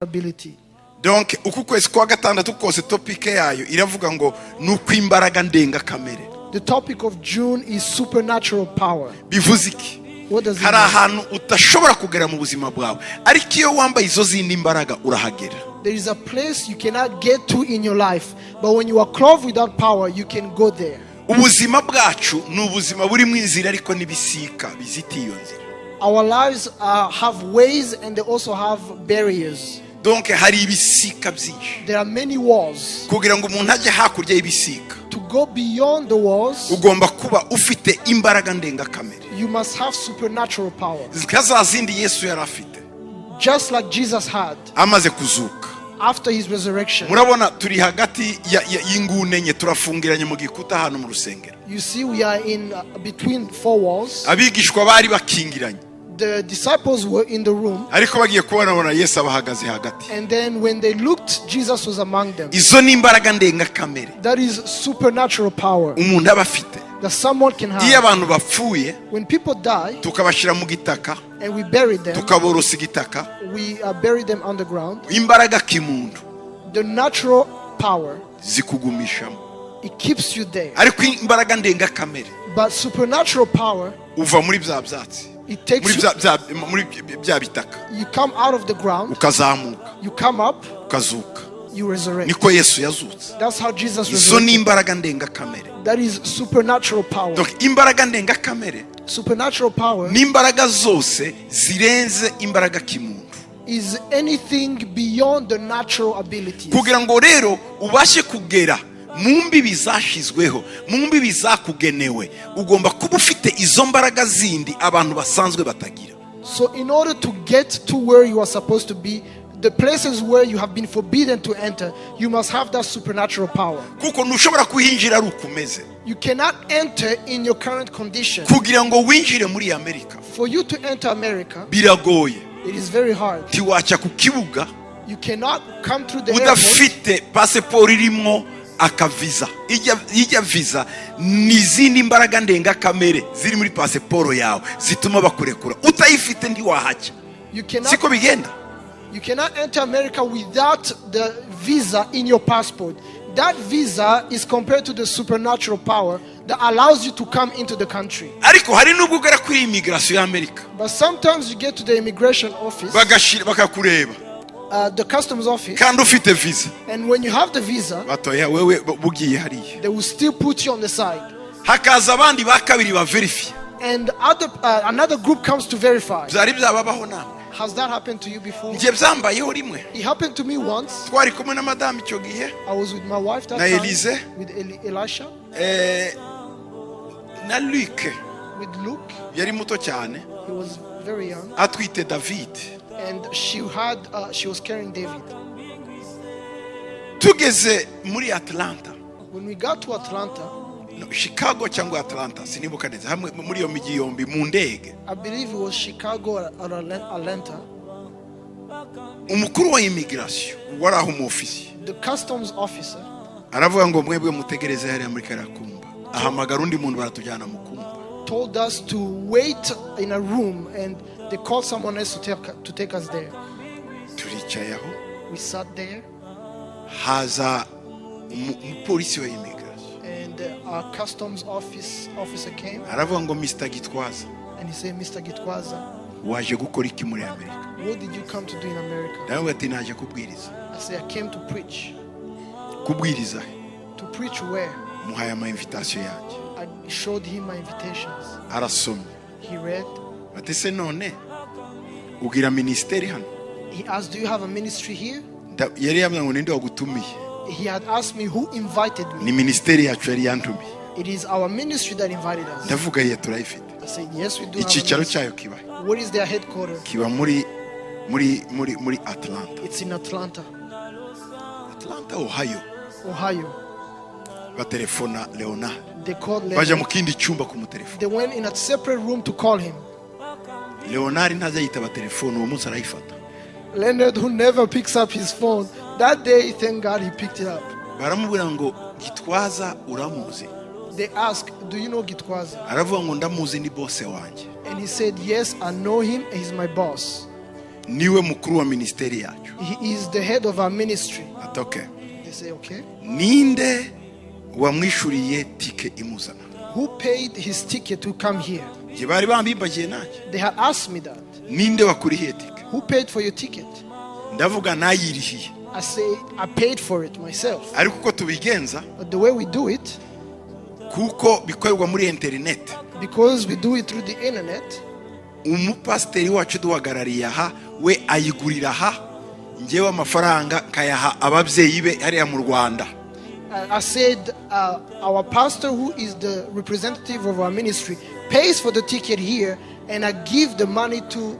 ability. Donc uku kwezi kwa gatandatu kose topic yayo iravuga ngo nuko imbaraga ndenga kamere. The topic of June is supernatural power. Bivuze iki? What does it Hari mean? ahantu utashobora kugera mu buzima bwawe ariko iyo wambaye izo zindi imbaraga urahagera. There is a place you cannot get to in your life, but when you are clothed with that power, you can go there. Ubuzima bwacu ni ubuzima buri mu inzira ariko nibisika bizitiye iyo nzira. Our lives have ways and they also have barriers. Donc hari ibisika byinshi. There are many walls. Kugira ngo umuntu ajye hakurya y'ibisika, To go beyond the walls, ugomba kuba ufite imbaraga ndenga kamere. you must have supernatural power. Zikazazindi Yesu yari afite Just like Jesus had amaze kuzuka. after his resurrection. Murabona turi hagati y'ingune enye turafungiranye mu gikuta hano mu rusengero. You see, we are in between four walls. Abigishwa bari bakingiranye. The disciples were in the room, Ariko bagiye kubona Yesu abahagaze hagati. and then when they looked, Jesus was among them. Izo ni imbaraga ndenga kamere That is supernatural power umuntu aba afite. that someone can Iyo have. abantu bapfuye When people die tukabashira mu gitaka, and we bury them, tukaborosa igitaka, we bury them underground. imbaraga kimuntu The natural power, zikugumishamo. it keeps you there. Ariko imbaraga ndenga kamere But supernatural power, uva muri bya byatsi, it takes muri you, muri bya bitaka, you come out of the ground, ukazamuka, you come up, ukazuka. you resurrect. Niko Yesu yazutse. That's how Jesus Izo ni resurrected. imbaraga ndenga kamere. That is supernatural power. Donc imbaraga ndenga kamere Supernatural power ni imbaraga zose zirenze imbaraga kimuntu. is anything beyond the natural abilities. Kugira ngo rero ubashe kugera mu mbibi zashizweho, mu mbibi zakugenewe, ugomba kuba ufite izo mbaraga zindi abantu basanzwe batagira. So in order to get to where you are supposed to be, the places where you have been forbidden to enter, you must have that supernatural power. Kuko ntushobora kuhinjira ari ukumeze. You cannot enter in your current condition. Kugira ngo winjire muri Amerika For you to enter America, biragoye. it is very hard. Tiwacha ku kibuga You cannot come through the airport udafite passport irimo akaviza. Ijya visa nizindi imbaraga ndenga kamere ziri muri passport yawe zituma bakurekura. Utayifite ndi wahaca. You cannot, Siko bigenda. you cannot enter America without the visa in your passport. That visa is compared to the supernatural power that allows you to come into the country. Ariko hari nubwo ugera kuri immigration ya Amerika But sometimes you get to the immigration office, bakakureba the customs office, kandi ufite visa. and when you have the visa, Batoya wewe bugiye hariya. they will still put you on the side. Hakaza abandi bakabiri ba verify. And another group comes to verify. Byari byababaho nawe. Has that happened to you before? Ngiye byambayeho rimwe. It happened to me once. Twari kumwe na madame icyo gihe. I was with my wife that Na time, Elise. with Elisha, Na Luke with Luke. yari muto cyane He was very young, atwite David. and she was carrying David. Tugeze muri Atlanta, When we got to Atlanta, no, Chicago cyangwa Atlanta sinibuka neza, hamwe muri iyo miji yombi mu ndege, I believe it was Chicago or Atlanta, umukuru wa immigration wari aho mu ofisi the customs officer aravuga ngo mwebwe mutegereze hariya muri karakumba, ahamagara undi muntu baratujyana mu kumba. told us to wait in a room, and they called someone else to take us there. Turicaye aho, We sat there, haza umupolisi wa immigration and our customs officer came, aravuga ngo Mr. Gitwaza, and he said, Mr. Gitwaza, waje gukora iki muri Amerika? what did you come to do in America? Ndavuga ati naje kubwiriza. I said, I came to preach. Kubwiriza To preach where? muhaye ama invitation yanjye. I showed him my invitations. Arasomye. He read. Ati se none ugira ministeri hano? He asked, do you have a ministry here? Yari yamwe ngo ninde wagutumiye? He had asked me who invited me. Ni ministeri yacu yari yantumiye. It is our ministry that invited us. Ndavuga ye turayifite. I said, yes, we do have a Icyicaro ministry. cyayo kiba. What is their headquarters? Kiba muri Atlanta. It's in Atlanta, Ohio. Ohio. Batelefona Leonard. They called Baje mu Leonard. kindi cyumba kumutelefona. They went in a separate room to call him. Leonard ntaza yitaba telefone, uwo munsi arayifata. Leonard, who never picks up his phone, that day, thank God, he picked it up. Baramubwira ngo Gitwaza uramuzi? They asked, do you know Gitwaza? Aravuga ngo ndamuzi, ni boss wanjye. And he said, yes, I know him. He's my boss. Niwe mukuru wa ministeri yacu. He is the head of our ministry. ati okay, They say, okay. ninde wamwishuriye tike imuzana? Who paid his ticket to come here? Njye bari bambimbagiye nanjye, They had asked me that. ninde wakurihiye tike? Who paid for your ticket? Ndavuga nayirihiye, I say, I paid for it myself. ariko uko tubigenza, But the way we do it, kuko bikorerwa muri internet, because we do it through the internet, umupasiteri wacu duhagarariye aha we ayigurira aha, njyewe amafaranga nkayaha ababyeyi be hariya mu Rwanda. I said, our pastor, who is the representative of our ministry, pays for the ticket here, and I give the money to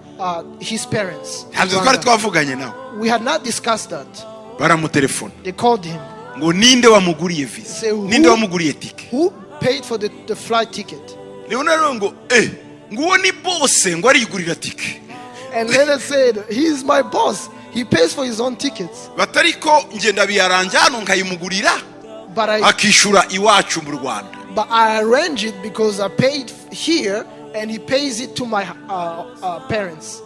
his parents. in Ntabwo twari Rwanda. twavuganye nawe, We had not discussed that. baramutelefona They called him. ngo ninde wamuguriye visa, Say, who- ninde wamuguriye tike? Who paid for the flight ticket? Niho rero ngo nguwo ni bose ngo arigurira tike, And Leonard said, he is my boss. He pays for his own tickets. batariko ngenda biyaranja hano nkayimugurira But akishura iwacu mu Rwanda. I arrange it because I paid here, and he pays it to my parents.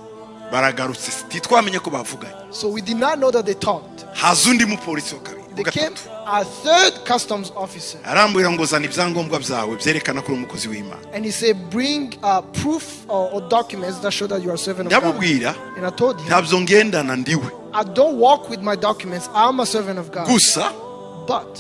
Baragarutse titwamenye ko bavuganye, So we did not know that they talked. haza undi mupolisi wa kabiri They wa came, gatatu, our third customs officer, arambwira ngo zana ibyangombwa byawe byerekana ko uri umukozi w'Imana. and he said, bring proof or documents that show that you are a servant of God. Ndamubwira And I told him, ntabyo ngendana ndiwe, I don't walk with my documents. I'm a servant of God. gusa But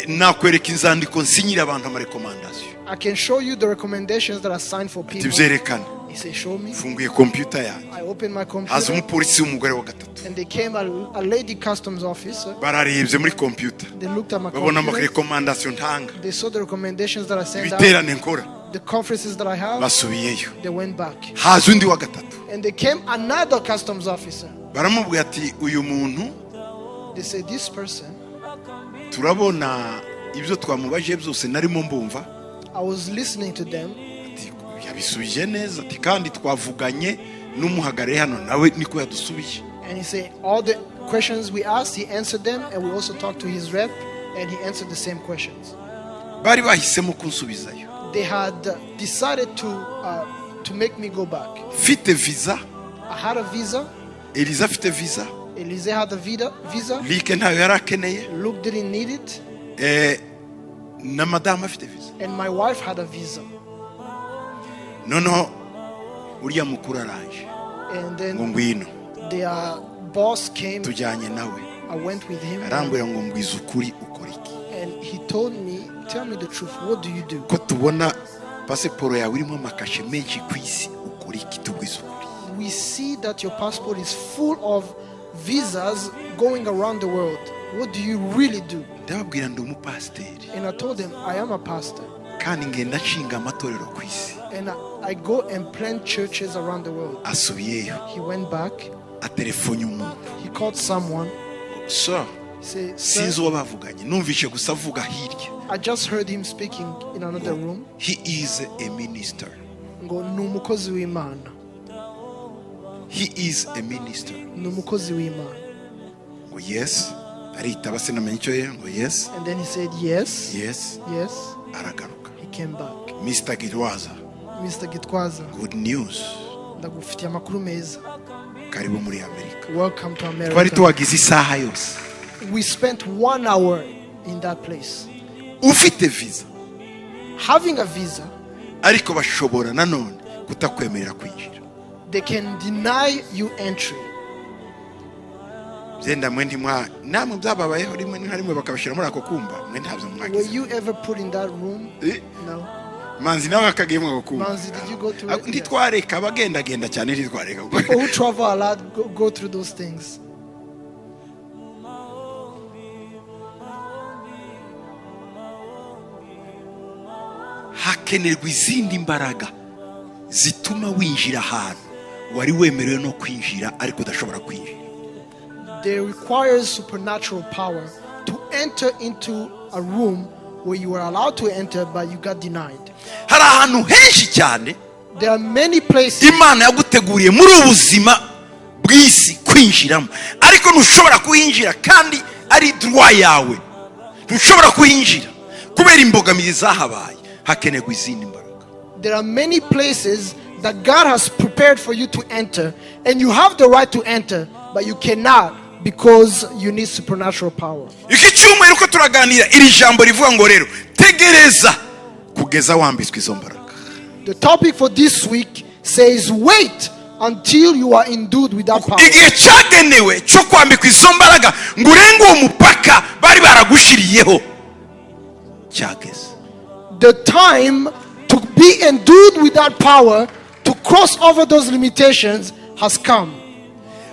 nakwereka inzandiko nsinyira abantu amarekomandasiyo. I can show you the recommendations that are signed for people. Tibyerekana, He said, show me. funguye computer yanjye, I opened my haza computer, umupolisi w'umugore wa gatatu, and they came, a lady customs officer. bararebye muri computer They looked at my babona computer. amarekomandasiyo ntanga, They saw the recommendations that I sent out, ibiterane nkora, the conferences that I have. basubiyeyo. They went back. Haza undi wa gatatu, And they came another customs officer. baramubwira ati uyu muntu They said, this person, turabona ibyo twamubajije byose narimo mbumva, I was listening to them, ati yabisubije neza, ati kandi twavuganye n'umuhagarariye hano nawe niko yadusubije. and he said, all the questions we asked, he answered them, and we also talked to his rep, and he answered the same questions. Bari bahisemo kunsubizayo, They had decided to make me go back. mfite visa, I had a visa. Eliza afite visa, Elise had a visa. Like ntayo yari akeneye, Luke didn't need it. na madamu afite visa. And my wife had a visa. Noneho uriya mukuru araje And ngo then ngwino their boss came. tujyanye nawe, I went with him. arambwira ngo mbwiza ukuri ukora iki, And he told me, tell me the truth. What do you do? ko tubona pasiporo yawe irimo amakashe menshi ku isi, ukora iki? Tubwiza ukuri. We see that your passport is full of visas going around the world. What do you really do? Ndababwira ndi umupasiteri And I told him, I am a pastor. kandi ngenda nshinga amatorero ku isi. And I go and plant churches around the world. Asubiyeyo He went back. atelefone umuntu, He called someone. so He said, sinzi sir, uwo bavuganye, numvishe gusa avuga hirya. I just heard him speaking in another room. He is a minister. Ngo ni umukozi w'Imana. He is a minister. Ni umukozi w'Imana. Ngo yes, aritaba sinamenye icyo ye, ngo yes, And then he said, yes, yes, yes. aragaruka. He came back. Mr. Gitwaza, Mr. Gitwaza, good news, ndagufitiye amakuru meza. karibu muri Amerika. Welcome to Twari America. tuhagize isaha yose. We spent 1 hour in that place. Ufite visa, Having a visa, ariko bashobora nanone kutakwemerera kwinjira. they can deny you entry. Byenda mwe namwe byababayeho rimwe na rimwe bakabashira muri ako kumba, mwe ntabyo Were mwagize. you ever put in that room? No. Manzi nawe akagiyemo ako kumba. Manzi, did you go through it? Ntitwareka abagendagenda cyane, ntitwareka. People who travel a lot go through those things. Hakenerwa izindi mbaraga zituma winjira ahantu wari wemerewe no kwinjira ariko udashobora kwinjira. There requires supernatural power to enter into a room where you were allowed to enter but you got denied. Hari ahantu henshi cyane There are many places Imana yaguteguriye muri ubuzima bw'isi kwinjiramo, ariko ntushobora kuhinjira kandi ari droit yawe. Ntushobora kuhinjira kubera imbogamizi zahabaye. Hakenerwa izindi mbaraga. there are many places that God has prepared for you to enter, and you have the right to enter, but you cannot because you need supernatural power. iki cyumweru ko turaganira iri jambo rivuga ngo rero tegereza kugeza wambitswe izo mbaraga. The topic for this week says, wait until you are endued with that power. igihe cyagenewe cyo kwambikwa izo mbaraga ngo urenge uwo mupaka bari baragushiriyeho cyageze. The time to be endued with that power, to cross over those limitations, has come.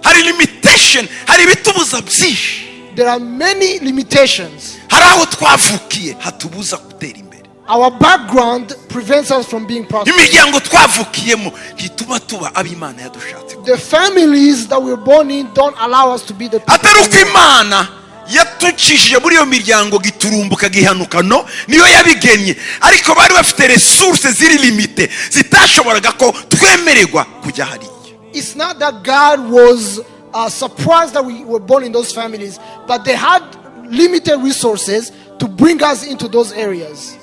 hari limitation, hari ibitubuza byinshi. There are many limitations. hari aho twavukiye hatubuza gutera imbere. Our background prevents us from being prosperous. imiryango twavukiyemo ntituma tuba ab'Imana yadushatse. The families that we're born in don't allow us to be the people. atari uko Imana yatucishije muri iyo miryango giturumbuka gihanuka, no niyo yabigennye, ariko bari bafite resources ziri limite zitashoboraga ko twemererwa kujya hariya. It's not that God was surprised that we were born in those families, but they had limited resources to bring us into those areas.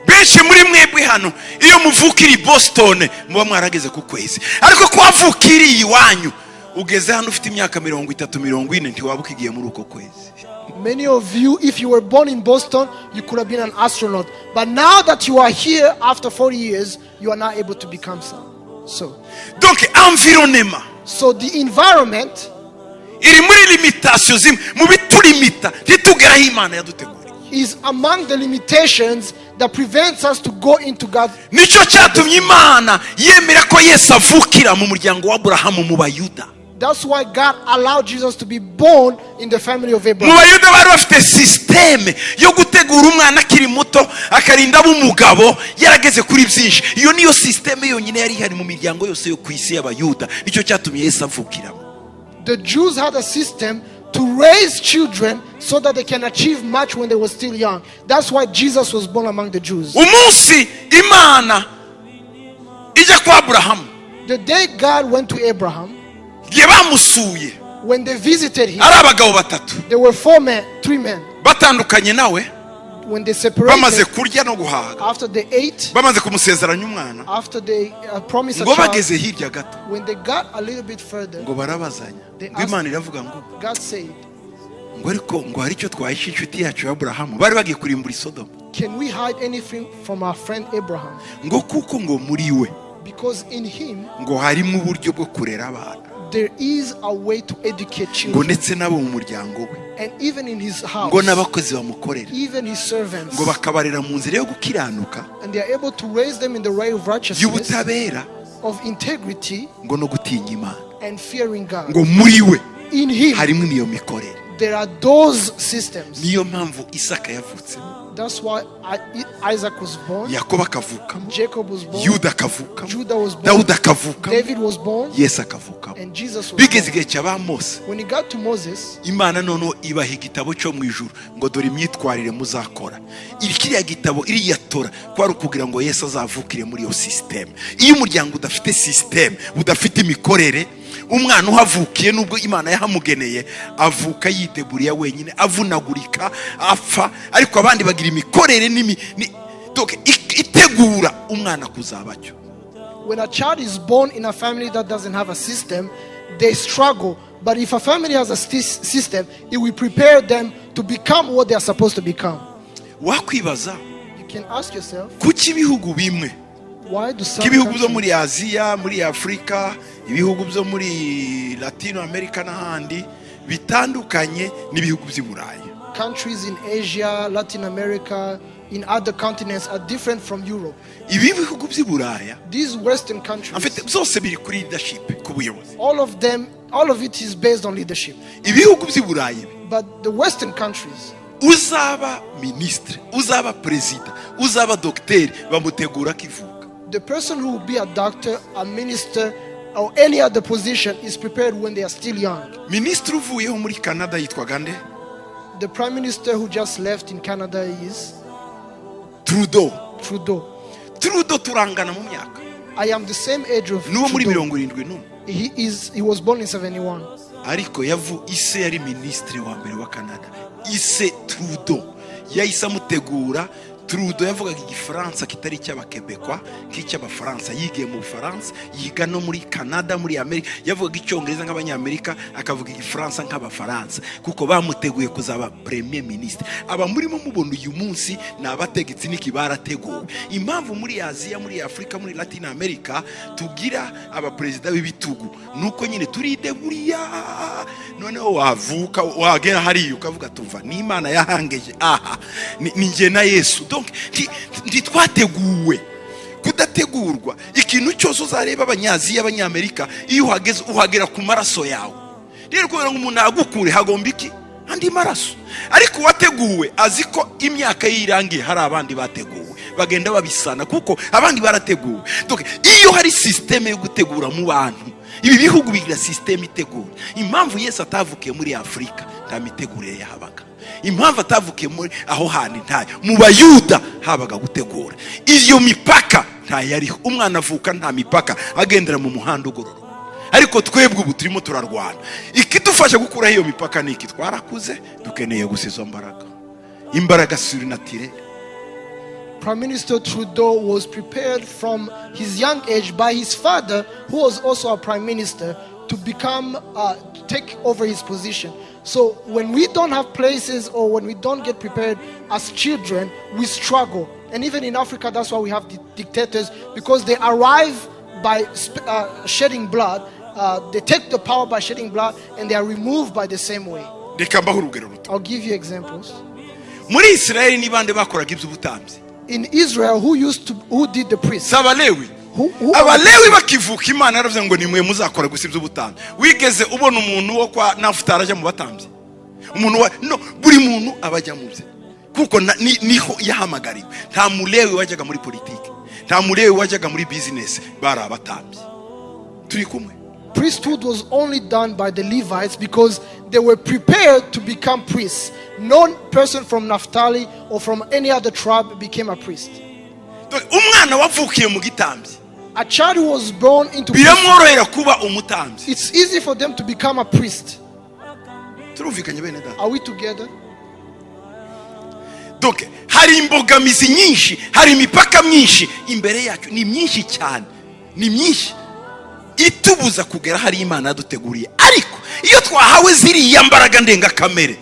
benshi muri mwebwe hano iyo muvukira Boston muba mwarageze ku kwezi, ariko ko wavukira iwanyu ugeze hano ufite imyaka 30-40 ntiwabuka igiye muri uko kwezi. Many of you, if you were born in Boston, you could have been an astronaut, but now that you are here after 40 years, you are not able to become so. Donc environnement, So the environment iri muri limitation zimwe mu bitulimita ntitugeraho Imana yaduteguriye. is among the limitations that prevents us to go into God. nicyo cyatumye Imana yemera ko Yesu avukira mu muryango wa Aburahamu mu Bayuda. That's why God allowed Jesus to be born in the family of mu Abraham. Bayuda bari bafite systeme yo gutegura umwana akiri muto akarinda b'umugabo yarageze kuri byinshi. iyo niyo systeme yonyine yari hari mu miryango yose yo ku isi y'Abayuda, nicyo cyatumye Yesu avukiramo. The Jews had a system to raise children so that they can achieve much when they were still young. That's why Jesus was born among the Jews. umunsi Imana ijya kwa Aburahamu, The day God went to Abraham, igihe bamusuye when they visited him, ari abagabo batatu there were three men. batandukanye nawe, When they bamaze separated, kurya no guhaga, after they ate, bamaze kumusezeranya umwana, after they promised a ngo child, bageze hirya gato when they got a little bit further, ngo barabazanya, ngo Imana iravuga ngo God said, ngo ariko ngo hari icyo twahishe inshuti yacu Aburahamu, bari bagiye kurimbura Sodoma, can we hide anything from our friend Abraham? ngo kuko ngo muri we Because in him, ngo harimo uburyo bwo kurera abana, there is a way to educate ngo children. ndetse nabo mu muryango we, And even in his house, ngo n'abakozi bamukorera, even his servants, ngo bakabarera mu nzira yo gukiranuka, and they are able to raise them in the way of righteousness, y'ubutabera, of integrity, ngo no gutinya Imana, and fearing God. ngo muri we In him, harimo niyo mikorere. there are those systems. niyo mpamvu Isaka yavutse, That's why Isaac was born, Yakobo akavukamo, Jacob was born, Yuda akavukamo, Judah was born, Dawudi akavukamo, David was born, Yesu akavukamo. and Jesus was bigeze born. igihe cy'aba Mose, When he got to Moses, Imana noneho ibaha igitabo cyo mu ijuru ngo dore imyitwarire muzakora. kiriya gitabo iriya Tora kwari ukugira ngo Yesu azavukire muri iyo system. iyo umuryango udafite system, udafite imikorere, umwana uhavukiye nubwo Imana yahamugeneye avuka yideburiya wenyine, avunagurika, apfa, ariko abandi bagira imikorere itegura umwana kuzabacyo. when a child is born in a family that doesn't have a system, they struggle. But if a family has a system, it will prepare them to become what they are supposed to become. wakwibaza You can ask yourself, kuki ibihugu bimwe, why do some ibihugu byo countries, muri Aziya, muri Afrika, ibihugu byo muri Latino America n'ahandi bitandukanye n'ibihugu by'i Burayi, countries in Asia, Latin America, in other continents are different from Europe? ibi bihugu by'i Buraya These Western countries, afite byose biri kuri leadership, ku buyobozi. all of it is based on leadership. ibihugu by'i Burayi, But the Western countries, uzaba ministre, uzaba president, uzaba docteur, bamutegura kivuka. the person who will be a doctor, a minister, or any other position is prepared when they are still young. Ministre uvuyeho muri Canada yitwaga nde? The prime minister who just left in Canada is Trudeau. Trudeau. turangana mu myaka, I am the same age of n'uwo muri Trudeau. 71, He was born in 71. ariko ise yari ministre wa mbere wa Canada. Ise Trudeau yahise amutegura Trudeau yavugaga igifaransa kitari cy'abakebekwa nk'icy'abafaransa. Yigiye mu Bufaransa, yiga no muri Canada, muri Amerika. Yavugaga icyongereza nk'abanyamerika, akavuga igifaransa nk'abafaransa, kuko bamuteguye kuzaba premier ministre. Aba murimo mubona uyu munsi ni abategetsi n'ikibarateguwe. Impamvu muri Aziya, muri Afrika, muri Latin America tugira abaperezida b'ibitugu nuko nyine turide buriya, noneho wavuka wagera hari ukavuga tumva ni Imana yahangeje aha ni nge na Yesu. Donc ntitwateguwe. Kudategurwa ikintu cyose uzareba abanyaziya, abanyamerika, iyo uhagera ku maraso yawe. Rero kubera ngo umuntu agukure hagomba iki andi maraso. Ariko wateguwe aziko imyaka yirangiye hari abandi bateguwe bagenda babisana kuko abandi barateguwe. Donc iyo hari systeme yo gutegura mu bantu, ibi bihugu bigira systeme itegura. Impamvu Yesu atavukiye muri Afrika nta mitegurire yahabaga. Impamvu atavukiye muri aho handi ntayo. Mu Bayuda habaga gutegura. Iyo mipaka nta yariho. Umwana avuka nta mipaka, agendera mu muhanda ugororo. Ariko twebwe ubu turimo turarwana. Ikidufasha gukura iyo mipaka niki? Twarakuze, dukeneye gusiza imbaraga. Imbaraga surnaturelle. Prime Minister Trudeau was prepared from his young age by his father, who was also a prime minister, to become to take over his position. So when we don't have places or when we don't get prepared as children, we struggle. And even in Africa, that's why we have dictators, because they arrive by shedding blood. They take the power by shedding blood, and they are removed by the same way. I'll give you examples. In Israel, who did the priests? Abalewi bakivuka Imana yaravuze ngo nimwe muzakora gusibya ubutambyi. Wigeze ubona umuntu wo kwa Nafutali ajya mu batambyi? Umuntu no buri muntu abajya mu bye kuko niho yahamagariwe. Nta mulewi wajyaga muri politiki, nta mulewi wajyaga muri business, bari abatambyi. Turi kumwe. Priesthood was only done by the Levites because they were prepared to become priests. No person from Naphtali or from any other tribe became a priest. Umwana wavukiye mu gitambyi, a child who was born into biramworohera kuba umutambyi. It's easy for them to become a priest. Turumvikanye bene data? Are we together? Donc hari imbogamizi nyinshi, hari imipaka myinshi imbere yacu, ni myinshi cyane, ni myinshi itubuza kugera hari Imana yaduteguriye. Ariko iyo twahawe ziriya mbaraga ndenga kamere,